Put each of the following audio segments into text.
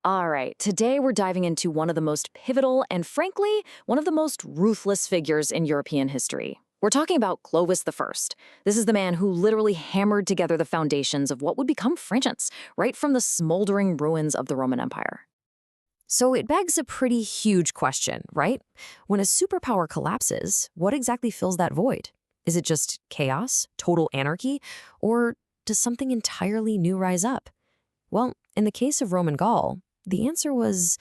All right, today we're diving into one of the most pivotal and, frankly, one of the most ruthless figures in European history. We're talking about Clovis I. This is the man who literally hammered together the foundations of what would become France, right from the smoldering ruins of the Roman Empire. So it begs a pretty huge question, right? When a superpower collapses, what exactly fills that void? Is it just chaos, total anarchy, or does something entirely new rise up? Well, in the case of Roman Gaul, the answer was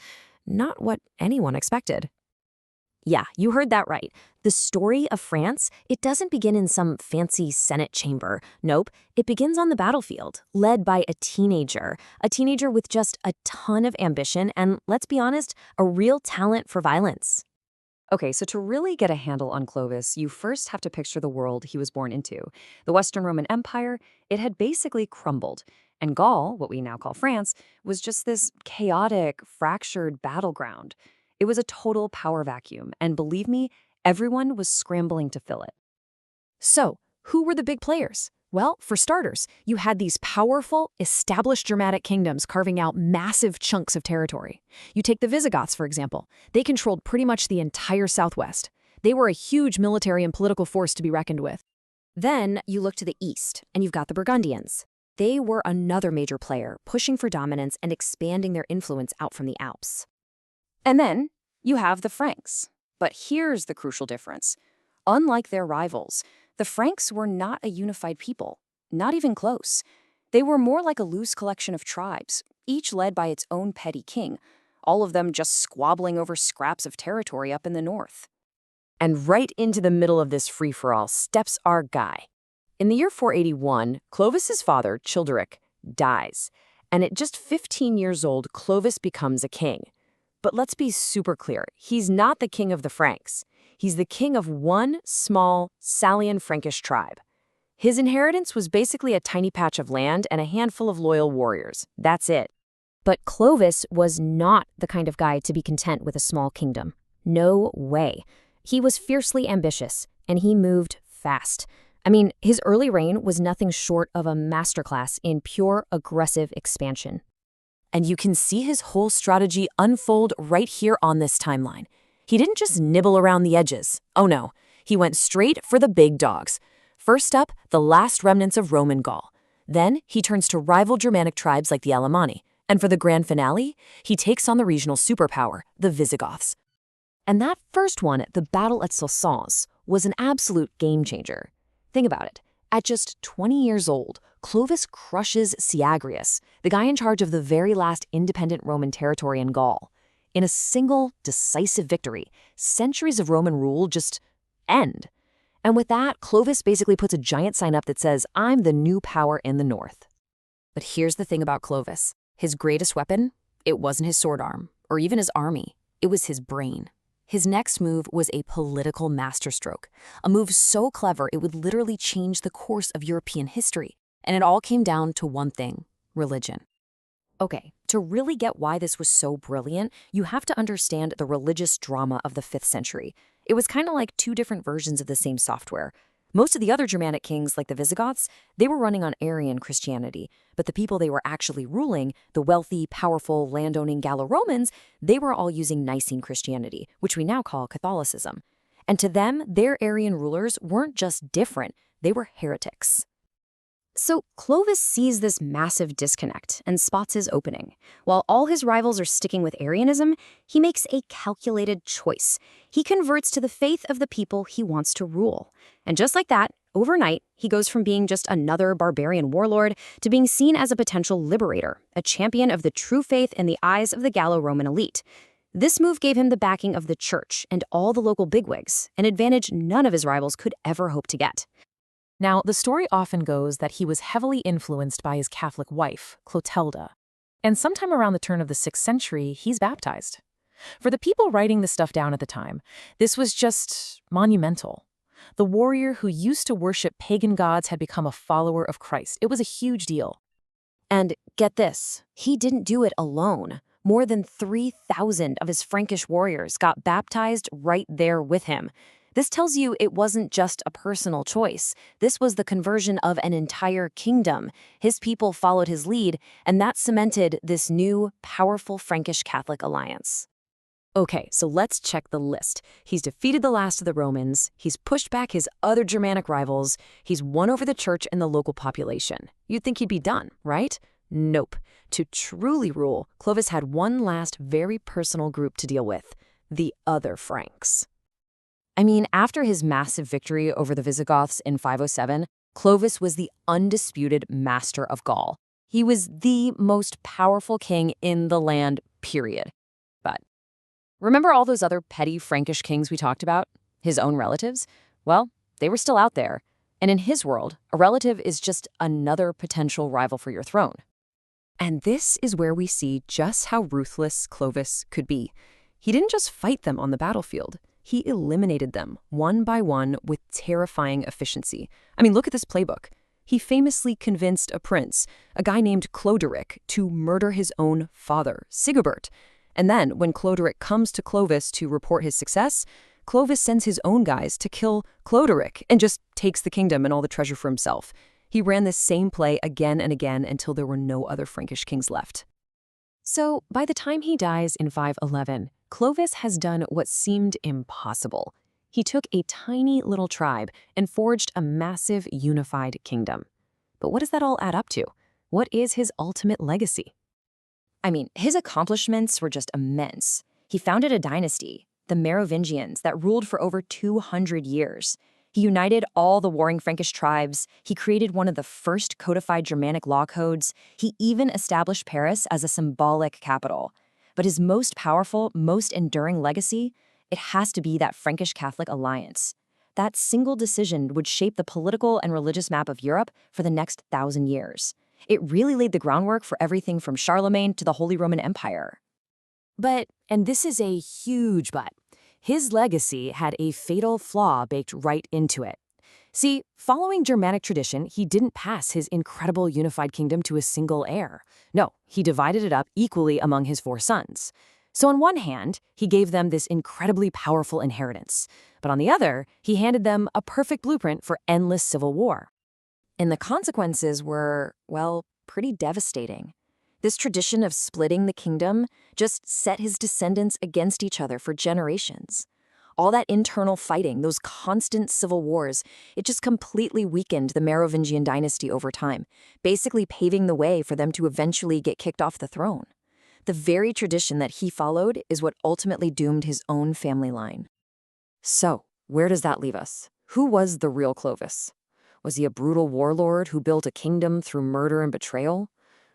not what anyone expected. Yeah, you heard that right. The story of France, it doesn't begin in some fancy Senate chamber. Nope, it begins on the battlefield, led by a teenager with just a ton of ambition and, let's be honest, a real talent for violence. Okay, so to really get a handle on Clovis, you first have to picture the world he was born into. The Western Roman Empire, it had basically crumbled. And Gaul, what we now call France, was just this chaotic, fractured battleground. It was a total power vacuum, and believe me, everyone was scrambling to fill it. So, who were the big players? Well, for starters, you had these powerful, established Germanic kingdoms carving out massive chunks of territory. You take the Visigoths, for example. They controlled pretty much the entire southwest. They were a huge military and political force to be reckoned with. Then you look to the east, and you've got the Burgundians. They were another major player, pushing for dominance and expanding their influence out from the Alps. And then you have the Franks. But here's the crucial difference. Unlike their rivals, the Franks were not a unified people, not even close. They were more like a loose collection of tribes, each led by its own petty king, all of them just squabbling over scraps of territory up in the north. And right into the middle of this free-for-all steps our guy. In the year 481, Clovis's father, Childeric, dies, and at just 15 years old, Clovis becomes a king. But let's be super clear, he's not the king of the Franks. He's the king of one small Salian Frankish tribe. His inheritance was basically a tiny patch of land and a handful of loyal warriors. That's it. But Clovis was not the kind of guy to be content with a small kingdom. No way. He was fiercely ambitious, and he moved fast. I mean, his early reign was nothing short of a masterclass in pure aggressive expansion. And you can see his whole strategy unfold right here on this timeline. He didn't just nibble around the edges. Oh no, he went straight for the big dogs. First up, the last remnants of Roman Gaul. Then he turns to rival Germanic tribes like the Alemanni. And for the grand finale, he takes on the regional superpower, the Visigoths. And that first one, the Battle at Soissons, was an absolute game changer. Think about it. At just 20 years old, Clovis crushes Syagrius, the guy in charge of the very last independent Roman territory in Gaul. In a single, decisive victory, centuries of Roman rule just end. And with that, Clovis basically puts a giant sign up that says, "I'm the new power in the north." But here's the thing about Clovis. His greatest weapon? It wasn't his sword arm, or even his army. It was his brain. His next move was a political masterstroke, a move so clever it would literally change the course of European history. And it all came down to one thing: religion. Okay, to really get why this was so brilliant, you have to understand the religious drama of the 5th century. It was kind of like two different versions of the same software. Most of the other Germanic kings, like the Visigoths, they were running on Arian Christianity, but the people they were actually ruling, the wealthy, powerful, landowning Gallo-Romans, they were all using Nicene Christianity, which we now call Catholicism. And to them, their Arian rulers weren't just different, they were heretics. So Clovis sees this massive disconnect and spots his opening. While all his rivals are sticking with Arianism, he makes a calculated choice. He converts to the faith of the people he wants to rule. And just like that, overnight, he goes from being just another barbarian warlord to being seen as a potential liberator, a champion of the true faith in the eyes of the Gallo-Roman elite. This move gave him the backing of the church and all the local bigwigs, an advantage none of his rivals could ever hope to get. Now, the story often goes that he was heavily influenced by his Catholic wife, Clotilde. And sometime around the turn of the 6th century, he's baptized. For the people writing this stuff down at the time, this was just monumental. The warrior who used to worship pagan gods had become a follower of Christ. It was a huge deal. And get this, he didn't do it alone. More than 3,000 of his Frankish warriors got baptized right there with him. This tells you it wasn't just a personal choice. This was the conversion of an entire kingdom. His people followed his lead, and that cemented this new, powerful Frankish Catholic alliance. Okay, so let's check the list. He's defeated the last of the Romans, he's pushed back his other Germanic rivals, he's won over the church and the local population. You'd think he'd be done, right? Nope. To truly rule, Clovis had one last very personal group to deal with: the other Franks. I mean, after his massive victory over the Visigoths in 507, Clovis was the undisputed master of Gaul. He was the most powerful king in the land, period. But remember all those other petty Frankish kings we talked about? His own relatives? Well, they were still out there. And in his world, a relative is just another potential rival for your throne. And this is where we see just how ruthless Clovis could be. He didn't just fight them on the battlefield. He eliminated them one by one with terrifying efficiency. I mean, look at this playbook. He famously convinced a prince, a guy named Cloderic, to murder his own father, Sigibert. And then, when Cloderic comes to Clovis to report his success, Clovis sends his own guys to kill Cloderic and just takes the kingdom and all the treasure for himself. He ran this same play again and again until there were no other Frankish kings left. So, by the time he dies in 511, Clovis has done what seemed impossible. He took a tiny little tribe and forged a massive unified kingdom. But what does that all add up to? What is his ultimate legacy? I mean, his accomplishments were just immense. He founded a dynasty, the Merovingians, that ruled for over 200 years. He united all the warring Frankish tribes. He created one of the first codified Germanic law codes. He even established Paris as a symbolic capital. But his most powerful, most enduring legacy, it has to be that Frankish Catholic alliance. That single decision would shape the political and religious map of Europe for the next 1,000 years. It really laid the groundwork for everything from Charlemagne to the Holy Roman Empire. But, and this is a huge but, his legacy had a fatal flaw baked right into it. See, following Germanic tradition, he didn't pass his incredible unified kingdom to a single heir. No, he divided it up equally among his 4 sons. So on one hand, he gave them this incredibly powerful inheritance. But on the other, he handed them a perfect blueprint for endless civil war. And the consequences were, well, pretty devastating. This tradition of splitting the kingdom just set his descendants against each other for generations. All that internal fighting, those constant civil wars, it just completely weakened the Merovingian Dynasty over time, basically paving the way for them to eventually get kicked off the throne. The very tradition that he followed is what ultimately doomed his own family line. So, where does that leave us? Who was the real Clovis? Was he a brutal warlord who built a kingdom through murder and betrayal?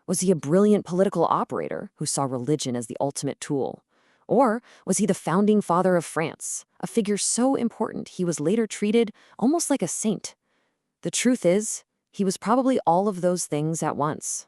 Was he a brilliant political operator who saw religion as the ultimate tool? Or was he the founding father of France, a figure so important he was later treated almost like a saint? The truth is, he was probably all of those things at once.